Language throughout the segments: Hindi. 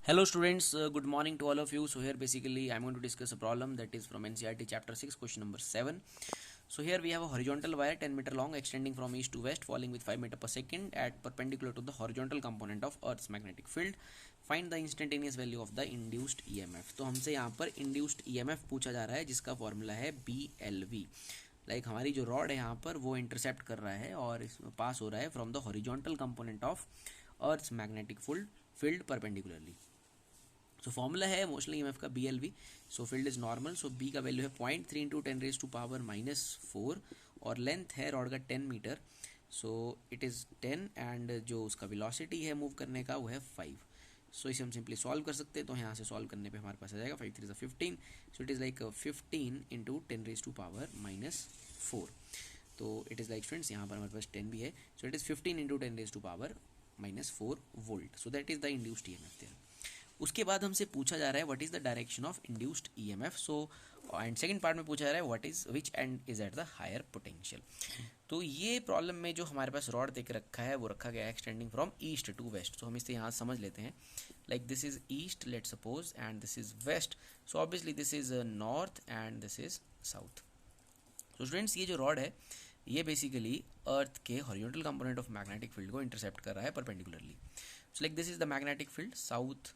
Hello students, good morning to all of you. So here basically I'm going to discuss a problem that is from NCERT chapter 6 question number 7. So here we have a horizontal wire 10 meter long extending from east to west falling with 5 meter per second at perpendicular to the horizontal component of Earth's magnetic field. Find the instantaneous value of the induced EMF. तो हमसे यहाँ पर induced EMF पूछा जा रहा है जिसका फॉर्मूला है BLV. लाइक हमारी जो रॉड है यहाँ पर वो इंटरसेप्ट कर रहा है और इसमें पास हो रहा है from the horizontal component of earth's magnetic field perpendicularly. So formula है मोशनल ईएमएफ का BLV. So field is normal, so B का वैल्यू है 0.3 इंटू 10⁻⁻⁴ और लेंथ है रॉड का 10 meter. So it is 10 and जो उसका वेलोसिटी है मूव करने का वो है 5. सो इसे हम सिंपली सॉल्व कर सकते हैं. तो यहाँ से सॉल्व करने पे हमारे पास आ जाएगा 5 3 15. सो इट इज़ लाइक 15 इंटू 10⁻⁻⁴. तो इट इज़ लाइक स्टूडेंट्स यहाँ पर हमारे पास 10 भी है. So it is 15 into 10⁻⁻⁴ volt. So that is the induced EMF there. उसके बाद हमसे पूछा जा रहा है what is the direction of induced EMF. So and second part में पूछा जा रहा है what is which end is at the higher potential. तो ये प्रॉब्लम में जो हमारे पास रॉड देख रखा है वो रखा गया है extending from east to west. तो हम इसे यहाँ समझ लेते हैं. Like this is east let suppose and this is west. So obviously this is north and this is south. तो स्टूडेंट्स ये जो रॉड है ये बेसिकली अर्थ के horizontal component of magnetic field को इंटरसेप्ट कर रहा है perpendicularly. So like this is the magnetic field south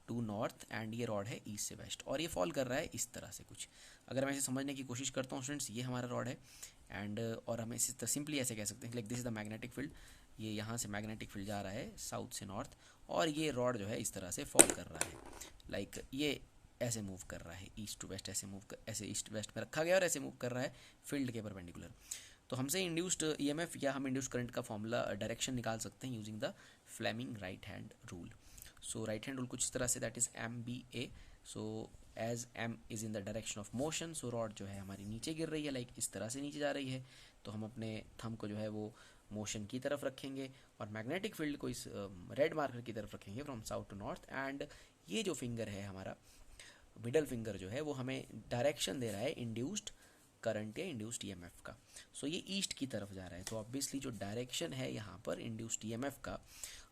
to north and ये रॉड है ईस्ट से वेस्ट और ये फॉल कर रहा है इस तरह से कुछ. अगर मैं इसे समझने की कोशिश करता हूँ स्टूडेंट्स, ये हमारा रॉड है एंड और हम इसे सिंपली ऐसे कह सकते हैं like this is the magnetic field. ये यहाँ से मैग्नेटिक फील्ड जा रहा है साउथ से नॉर्थ और ये रॉड जो है इस तरह से फॉल कर रहा है. लाइक ये ऐसे मूव कर रहा है ईस्ट टू वेस्ट, ऐसे ईस्ट वेस्ट में रखा गया और ऐसे मूव कर रहा है फील्ड के परपेंडिकुलर. तो हमसे इंड्यूस्ड ईएमएफ या हम इंड्यूस्ड करंट का फॉर्मूला डायरेक्शन निकाल सकते हैं using the Fleming right hand rule. So right hand rule कुछ इस तरह से that is MBA. So as M is in the direction of motion, so rod जो है हमारी नीचे गिर रही है लाइक इस तरह से नीचे जा रही है. तो हम अपने थंब को जो है वो मोशन की तरफ रखेंगे और मैग्नेटिक फील्ड को इस रेड मार्कर की तरफ रखेंगे from south to north. And ये जो फिंगर है हमारा मिडल फिंगर जो है वो हमें डायरेक्शन दे रहा है इंड्यूस्ड करंट या इंड्यूस्ड ईएमएफ का. सो ये ईस्ट की तरफ जा रहा है. तो ऑब्वियसली जो डायरेक्शन है यहाँ पर इंड्यूस्ड ईएमएफ का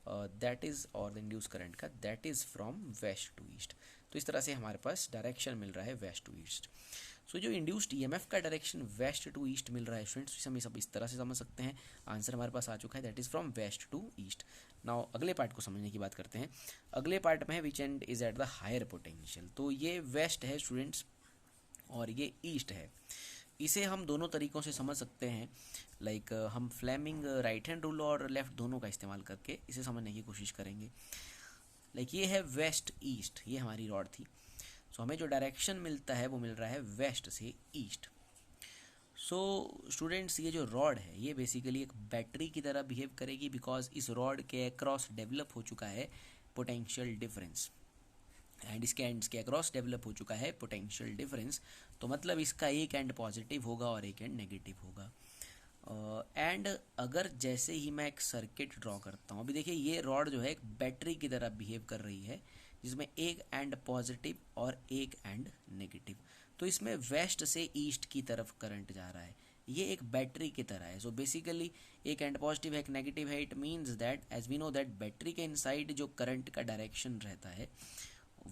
दैट इज़ और द इंड्यूस करंट का that is from west to east. तो इस तरह से हमारे पास डायरेक्शन मिल रहा है वेस्ट टू ईस्ट. सो जो इंड्यूस्ड ईएमएफ का डायरेक्शन वेस्ट टू ईस्ट मिल रहा है स्टूडेंट्स, हम सब इस तरह से समझ सकते हैं. आंसर हमारे पास आ चुका है that is from west to east. Now अगले पार्ट को समझने की बात करते हैं. अगले पार्ट में है which end is at the higher potential. तो ये वेस्ट है स्टूडेंट्स और ये ईस्ट है. इसे हम दोनों तरीक़ों से समझ सकते हैं. लाइक हम फ्लेमिंग राइट हैंड रूल और लेफ़्ट दोनों का इस्तेमाल करके इसे समझने की कोशिश करेंगे. लाइक ये है वेस्ट ईस्ट, ये हमारी रॉड थी. सो हमें जो डायरेक्शन मिलता है वो मिल रहा है वेस्ट से ईस्ट. सो स्टूडेंट्स ये जो रॉड है ये बेसिकली एक बैटरी की तरह बिहेव करेगी बिकॉज इस रॉड के अक्रॉस डेवलप हो चुका है पोटेंशियल डिफरेंस एंड इसके एंड्स के अक्रॉस डेवलप हो चुका है पोटेंशियल डिफरेंस. तो मतलब इसका एक एंड पॉजिटिव होगा और एक एंड नेगेटिव होगा. एंड अगर जैसे ही मैं एक सर्किट ड्रॉ करता हूँ, अभी देखिए ये रॉड जो है एक बैटरी की तरह बिहेव कर रही है जिसमें एक एंड पॉजिटिव और एक एंड नेगेटिव. तो इसमें वेस्ट से ईस्ट की तरफ करंट जा रहा है. ये एक बैटरी की तरह है. सो बेसिकली एक एंड पॉजिटिव है एक नेगेटिव है. It means that as we know that battery के इनसाइड जो करंट का डायरेक्शन रहता है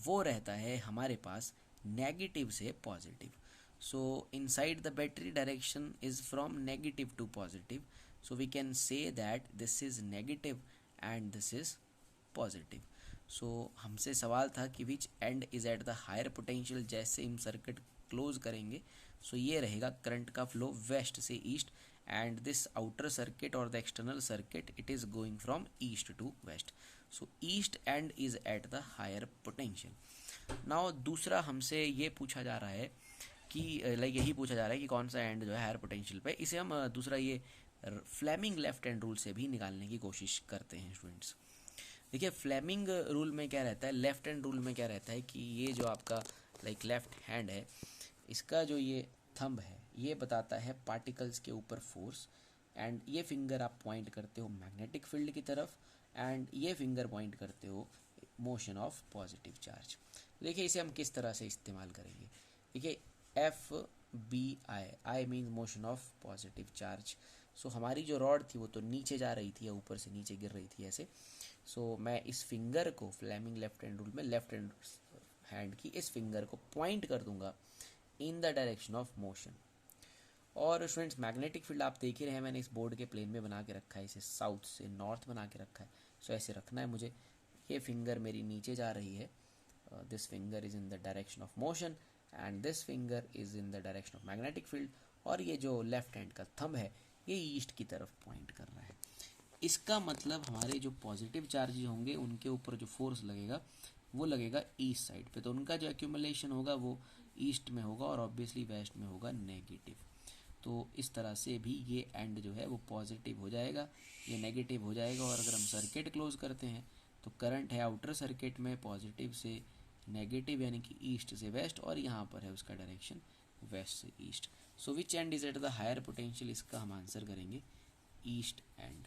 वो रहता है हमारे पास नेगेटिव से positive. So inside the battery direction is from negative to positive. So we can say that this is negative and this is positive. So हमसे सवाल था कि which end is at the higher potential. जैसे हम सर्किट क्लोज करेंगे सो ये रहेगा करंट का फ्लो वेस्ट से east and this outer circuit और the external circuit it is going from east to west. So east end is at the higher potential. Now दूसरा हमसे ये पूछा जा रहा है कि लाइक यही पूछा जा रहा है कि कौन सा एंड जो है हायर पोटेंशियल पे. इसे हम दूसरा ये फ्लेमिंग लेफ्ट हैंड रूल से भी निकालने की कोशिश करते हैं स्टूडेंट्स. देखिए फ्लेमिंग रूल में क्या रहता है, लेफ्ट हैंड रूल में क्या रहता है कि ये जो आपका लाइक लेफ्ट हैंड है इसका जो ये थंब है ये बताता है पार्टिकल्स के ऊपर फोर्स एंड ये फिंगर आप पॉइंट करते हो मैग्नेटिक फील्ड की तरफ एंड ये फिंगर पॉइंट करते हो मोशन ऑफ पॉजिटिव चार्ज. देखिए इसे हम किस तरह से इस्तेमाल करेंगे. देखिए FBI means motion of positive charge. So हमारी जो रॉड थी वो तो नीचे जा रही थी या ऊपर से नीचे गिर रही थी ऐसे. सो मैं इस फिंगर को फ्लेमिंग लेफ्ट हैंड रूल में लेफ्ट हैंड की इस फिंगर को पॉइंट कर दूंगा इन द डायरेक्शन ऑफ मोशन। और स्टूडेंट्स मैग्नेटिक फील्ड आप देख ही रहे हैं, मैंने इस बोर्ड के प्लेन में बना के रखा है, इसे साउथ से नॉर्थ बना के रखा है। सो ऐसे रखना है मुझे। ये फिंगर मेरी नीचे जा रही है, this finger is in the direction of motion and this finger is in the direction of magnetic field. और ये जो लेफ्ट हैंड का थंब है ये ईस्ट की तरफ पॉइंट कर रहा है। इसका मतलब हमारे जो पॉजिटिव चार्ज होंगे उनके ऊपर जो फोर्स लगेगा वो लगेगा ईस्ट साइड पे, तो उनका जो एक्यूमुलेशन होगा वो ईस्ट में होगा और ऑब्वियसली वेस्ट में होगा नेगेटिव। तो इस तरह से भी ये एंड जो है वो पॉजिटिव हो जाएगा, ये नेगेटिव हो जाएगा। और अगर हम सर्किट क्लोज करते हैं तो करंट है आउटर सर्किट में पॉजिटिव से नेगेटिव यानी कि ईस्ट से वेस्ट, और यहाँ पर है उसका डायरेक्शन वेस्ट से east. So which end is at the higher potential, इसका हम आंसर करेंगे ईस्ट एंड।